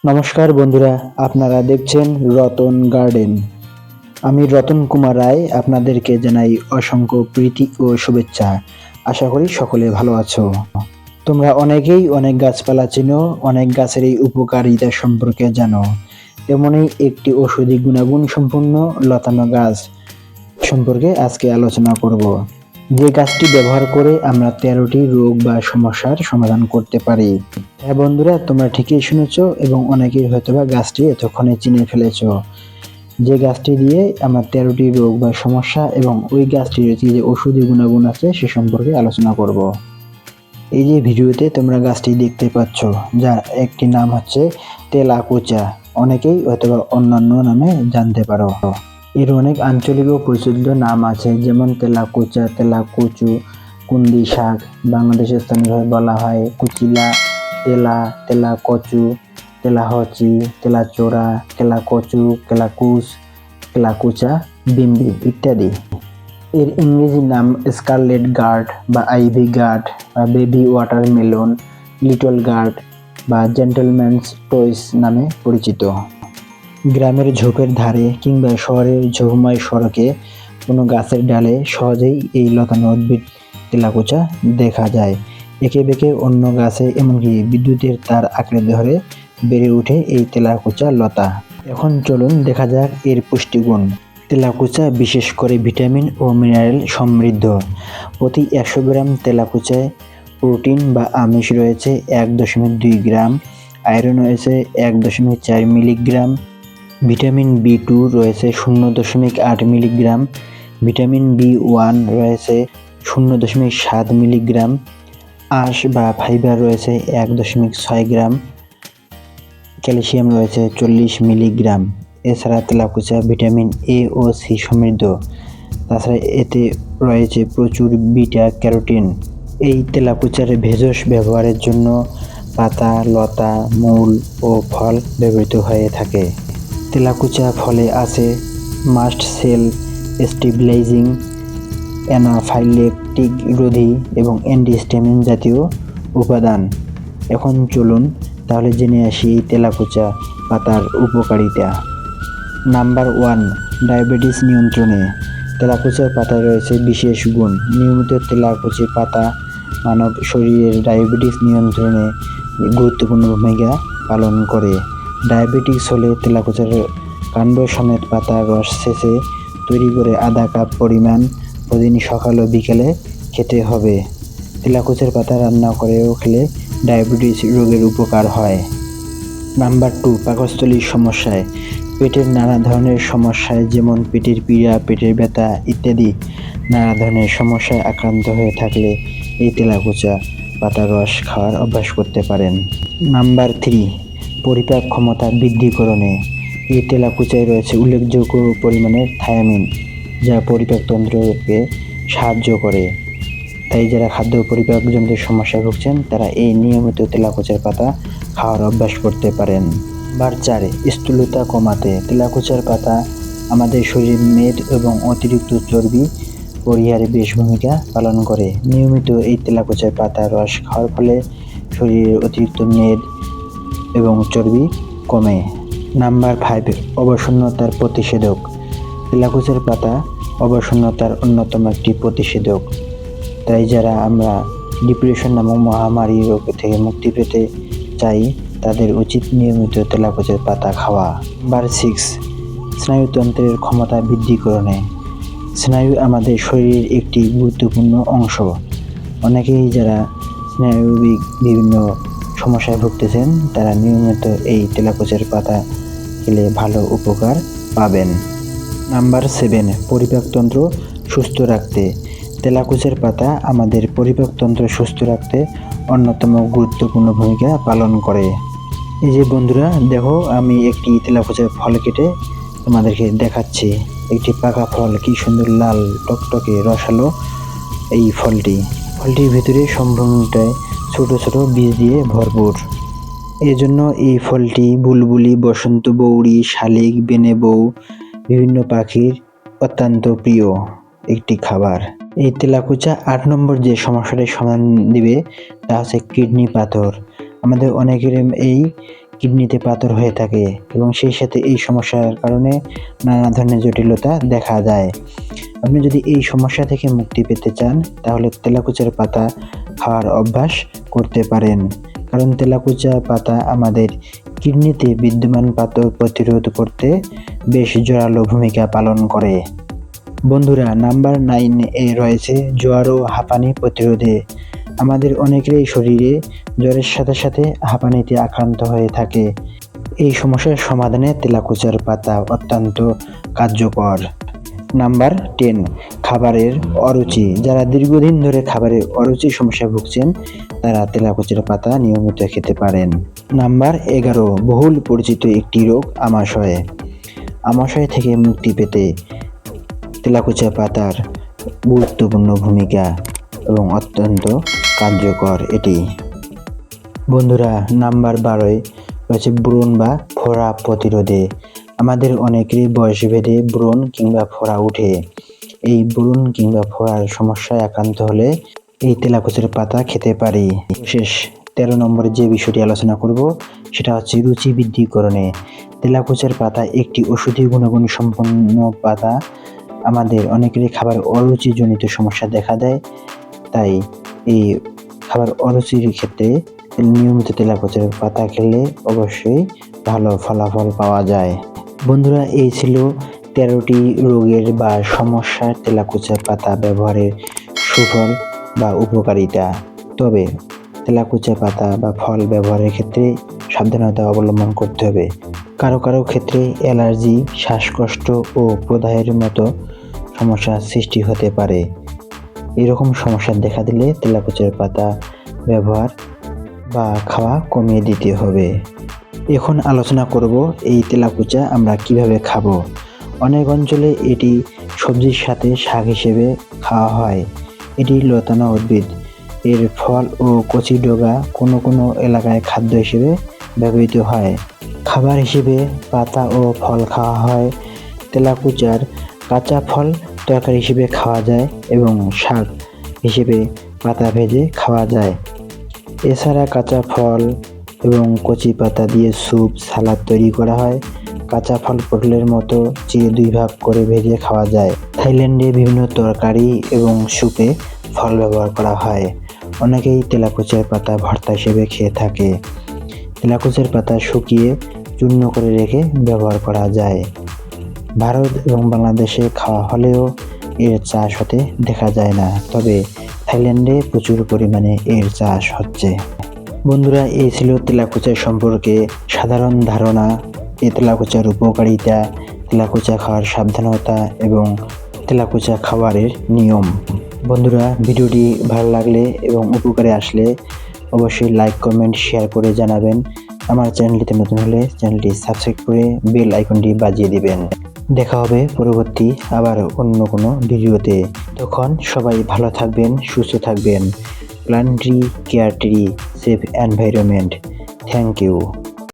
নমস্কার বন্ধুরা, আপনারা দেখছেন রতন গার্ডেন। আমি রতন কুমার রায় আপনাদেরকে জানাই অসংখ্য প্রীতি ও শুভেচ্ছা। আশা করি সকলে ভালো আছো। তোমরা অনেকেই অনেক গাছপালা চেনো, অনেক গাছের এই উপকারিতা সম্পর্কে জানো। তেমনই একটি ঔষধি গুণাগুণ সম্পন্ন লতানো গাছ সম্পর্কে আজকে আলোচনা করব। যে গাছটি ব্যবহার করে আমরা 13টি রোগ বা সমস্যার সমাধান করতে পারি। হ্যাঁ বন্ধুরা, তোমরা ঠিকই শুনেছ এবং অনেকেই হয়তোবা গাছটি এতক্ষণে চিনে ফেলেছ। যে গাছটি দিয়ে আমরা 13টি রোগ বা সমস্যা এবং ওই গাছটির যে ঔষধি গুণাগুণ আছে সে সম্পর্কে আলোচনা করব। এই যে ভিডিওতে তোমরা গাছটি দেখতে পাচ্ছ, যার একটি নাম হচ্ছে তেলাকুচা, অনেকেই হয়তোবা অন্যান্য নামে জানতে পারো। এর অনেক আঞ্চলিক ও প্রচলিত নাম আছে, যেমন তেলাকুচা, তেলাকুচু, কুন্দি শাক, বাংলাদেশের স্থানীয়ভাবে বলা হয় কুচিলা, তেলা, তেলাকচু, তেলাহচি, তেলাচোরা, কেলাকচু, কেলাকুচ, কেলাকুচা, বিম্বি ইত্যাদি। এর ইংরেজি নাম স্কারলেট গার্ড বা আইভি গার্ড বা বেবি ওয়াটারমেলন, লিটল গার্ড বা জেন্টলম্যানস টয়েস নামে পরিচিত। গ্রামের ঝোপের ধারে কিংবা শহরের ঝোপময় সড়কে কোনো গাছের ডালে সহজেই এই লতানো উদ্ভিদ তেলাকুচা দেখা যায়। একে বেঁকে অন্য গাছে এমনকি বিদ্যুতের তার আঁকড়ে ধরে বেড়ে ওঠে এই তেলাকুচা লতা। এখন চলুন দেখা যাক এর পুষ্টিগুণ। তেলাকুচা বিশেষ করে ভিটামিন ও মিনারেল সমৃদ্ধ। প্রতি 100 গ্রাম তেলাকুচায় প্রোটিন বা আমিষ রয়েছে 1.2 গ্রাম, আয়রন রয়েছে 1.4 মিলিগ্রাম, ভিটামিন B2 রয়েছে 0.8 মিলিগ্রাম, ভিটামিন B1 রয়েছে 0.7 মিলিগ্রাম, আঁশ বা ফাইবার রয়েছে 1.6 গ্রাম, ক্যালসিয়াম রয়েছে 40 মিলিগ্রাম। এছাড়া তেলাকুচা ভিটামিন A ও C সমৃদ্ধ। তাছাড়া এতে রয়েছে প্রচুর বিটা ক্যারোটিন। এই তেলাকুচার ভেষজ ব্যবহারের জন্য পাতা, লতা, মূল ও ফল ব্যবহৃত হয়ে থাকে। তেলাকুচা ফলে আছে মাস্ট সেল স্টেবিলাইজিং, অ্যানাফাইলেকটিক রোধী এবং অ্যান্টিহিস্টামিন জাতীয় উপাদান। এখন চলুন তাহলে জেনে আসি এই তেলাকুচা পাতার উপকারিতা। নাম্বার 1, ডায়াবেটিস নিয়ন্ত্রণে। তেলাকুচার পাতায় রয়েছে বিশেষ গুণ। নিয়মিত তেলাকুচি পাতা মানব শরীরের ডায়াবেটিস নিয়ন্ত্রণে গুরুত্বপূর্ণ ভূমিকা পালন করে। ডায়াবেটিস হলে তেলাকুচার কাণ্ড সমেত পাতার রস ছেঁচে তৈরি করে আধা কাপ পরিমাণ প্রতিদিন সকাল ও বিকেলে খেতে হবে। তেলাকুচার পাতা রান্না করেও খেলে ডায়াবেটিস রোগের উপকার হয়। নাম্বার 2, পাকস্থলীর সমস্যায়। পেটের নানা ধরনের সমস্যায় যেমন পেটের পীড়া, পেটের ব্যথা ইত্যাদি নানা ধরনের সমস্যায় আক্রান্ত হয়ে থাকলে এই তেলাকুচা পাতার রস খাওয়ার অভ্যাস করতে পারেন। নাম্বার 3, পরিপাক ক্ষমতা বৃদ্ধিকরণে। এই তেলাকুচায় রয়েছে উল্লেখযোগ্য পরিমাণের থায়ামিন, যা পরিপাকতন্ত্রকে সাহায্য করে। তাই যারা খাদ্য পরিপাকজনিত সমস্যায় ভুগছেন তারা এই নিয়মিত তেলাকুচার পাতা খাওয়ার অভ্যাস করতে পারেন। নাম্বার 4, স্থূলতা কমাতে। তেলাকুচার পাতা আমাদের শরীরে মেদ এবং অতিরিক্ত চর্বি পরিহারে বেশ ভূমিকা পালন করে। নিয়মিত এই তেলাকুচার পাতা রস খাওয়ার ফলে শরীরের অতিরিক্ত মেদ এবং চর্বি কমে। নাম্বার 5, অবসন্নতার প্রতিষেধক। তেলাকুচার পাতা অবসন্নতার অন্যতম একটি প্রতিষেধক। তাই যারা আমরা ডিপ্রেশন নামক মহামারী রোগ থেকে মুক্তি পেতে চাই তাদের উচিত নিয়মিত তেলাকুচার পাতা খাওয়া। নাম্বার 6, স্নায়ুতন্ত্রের ক্ষমতা বৃদ্ধিকরণে। স্নায়ু আমাদের শরীরের একটি গুরুত্বপূর্ণ অংশ। অনেকেই যারা স্নায়ুবিক বিভিন্ন সমস্যায় ভুগতেছেন তারা নিয়মিত এই তেলাকুচার পাতা খেলে ভালো উপকার পাবেন। নাম্বার 7, পরিপাকতন্ত্র সুস্থ রাখতে। তেলাকুচার পাতা আমাদের পরিপাকতন্ত্র সুস্থ রাখতে অন্যতম গুরুত্বপূর্ণ ভূমিকা পালন করে। এই যে বন্ধুরা দেখো, আমি একটি তেলাকুচার ফল কেটে তোমাদেরকে দেখাচ্ছি। একটি পাকা ফল, কি সুন্দর লাল টকটকে রসালো এই ফলটির ভিতরে সম্পূর্ণটাই ছোট ছোট বীজ দিয়ে ভরপুর। এজন্য এই ফলটি বুলবুলি, বসন্ত বৌড়ি, শালিক, বেনে বউ বিভিন্ন পাখির অত্যন্ত প্রিয় একটি খাবার। এই তেলাকুচা 8 নম্বর যে সমস্যাটির সমাধান দিবে তা হচ্ছে কিডনি পাথর। আমাদের অনেকের এই কিডনিতে পাথর হয়ে থাকে এবং সেই সাথে এই সমস্যার কারণে নানা ধরনের জটিলতা দেখা যায়। আপনি যদি এই সমস্যা থেকে মুক্তি পেতে চান তাহলে তেলাকুচার পাতা খাওয়ার অভ্যাস করতে পারেন, কারণ তেলাকুচা পাতা আমাদের কিডনিতে বিদ্যমান পাথর প্রতিরোধ করতে বেশ জোরালো ভূমিকা পালন করে। বন্ধুরা, নাম্বার 9 রয়েছে জ্বর ও হাঁপানি প্রতিরোধে। আমাদের অনেকেরই শরীরে জ্বরের সাথে সাথে হাঁপানিতে আক্রান্ত হয়ে থাকে। এই সমস্যার সমাধানে তেলাকুচার পাতা অত্যন্ত কার্যকর। নাম্বার 10, খাবারের অরুচি। যারা দীর্ঘদিন ধরে খাবারের অরুচি সমস্যায় ভুগছেন তারা তেলাকুচার পাতা নিয়মিত খেতে পারেন। নাম্বার 11, বহুল পরিচিত একটি রোগ আমাশয়। আমাশয় থেকে মুক্তি পেতে তেলাকুচা পাতার গুরুত্বপূর্ণ ভূমিকা এবং অত্যন্ত কার্যকর এটি। বন্ধুরা, নাম্বার 12 রয়েছে ব্রণ বা ফোড়া প্রতিরোধে। আমাদের অনেকেরই বয়সভেদে ব্রণ কিংবা ফোড়া উঠে। এই ব্রণ কিংবা ফোড়ার সমস্যায় আক্রান্ত হলে এই তেলাকুচার পাতা খেতে পারি। শেষ 13 নম্বরে যে বিষয়টি আলোচনা করব সেটা হচ্ছে রুচি বৃদ্ধিকরণে। তেলাকুচার পাতা একটি ওষুধি গুণাগুণ সম্পন্ন পাতা। আমাদের অনেকেরই খাবার অরুচিজনিত সমস্যা দেখা দেয়, তাই এই খাবার অরুচির ক্ষেত্রে নিয়মিত তেলাকুচার পাতা খেলে অবশ্যই ভালো ফলাফল পাওয়া যায়। বন্ধুরা, এই ছিল 13টি রোগের বা সমস্যার তেলাকুচার পাতা ব্যবহারের সুফল বা উপকারিতা। তবে তেলাকুচা পাতা বা ফল ব্যবহারের ক্ষেত্রে সাবধানতা অবলম্বন করতে হবে। কারো কারো ক্ষেত্রে অ্যালার্জি, শ্বাসকষ্ট ও প্রদাহের মতো সমস্যার সৃষ্টি হতে পারে। এরকম সমস্যা দেখা দিলে তেলাকুচার পাতা ব্যবহার বা খাওয়া কমিয়ে দিতে হবে। এখন আলোচনা করব এই তেলাকুচা আমরা কিভাবে খাবো। অনেক অঞ্চলে এটি সবজির সাথে শাক হিসেবে খাওয়া হয়। এটি লতানো উদ্ভিদ। এর ফল ও কচি ডগা কোনো কোনো এলাকায় খাদ্য হিসেবে ব্যবহৃত হয়। খাবার হিসেবে পাতা ও ফল খাওয়া হয়। তেলাকুচার কাঁচা ফল তরকারি হিসেবে খাওয়া যায় এবং শাক হিসেবে পাতা ভেজে খাওয়া যায়। এছাড়া কাঁচা ফল এবং কচি পাতা দিয়ে স্যুপ, সালাদ তৈরি করা হয়। কাঁচা ফল পটলের মতো চিড়ে 2 ভাগ করে ভেজে খাওয়া যায়। থাইল্যান্ডে বিভিন্ন তরকারি এবং স্যুপে ফল ব্যবহার করা হয়। অনেকেই তেলাকুচার পাতা ভর্তা হিসেবে খেয়ে থাকে। তেলাকুচার পাতা শুকিয়ে চূর্ণ করে রেখে ব্যবহার করা যায়। ভারত এবং বাংলাদেশে খাওয়া হলেও এর চাষ হতে দেখা যায় না, তবে থাইল্যান্ডে প্রচুর পরিমাণে এর চাষ হচ্ছে। বন্ধুরা, এই ছিল তেলাকুচা সম্পর্কে সাধারণ ধারণা। এই তেলাকুচার উপকারিতা, তেলাকুচা খাওয়ার সাবধানতা এবং তেলাকুচা খাবারের নিয়ম। বন্ধুরা, ভিডিওটি ভালো লাগলে এবং উপকারে আসলে অবশ্যই লাইক, কমেন্ট, শেয়ার করে জানাবেন। আমার চ্যানেলটিতে নতুন হলে চ্যানেলটি সাবস্ক্রাইব করে বেল আইকনটি বাজিয়ে দিবেন। দেখা হবে পরবর্তী আবার অন্য কোনো ভিডিওতে। তখন সবাই ভালো থাকবেন, সুস্থ থাকবেন। Plant tree, care tree, safe environment. Thank you.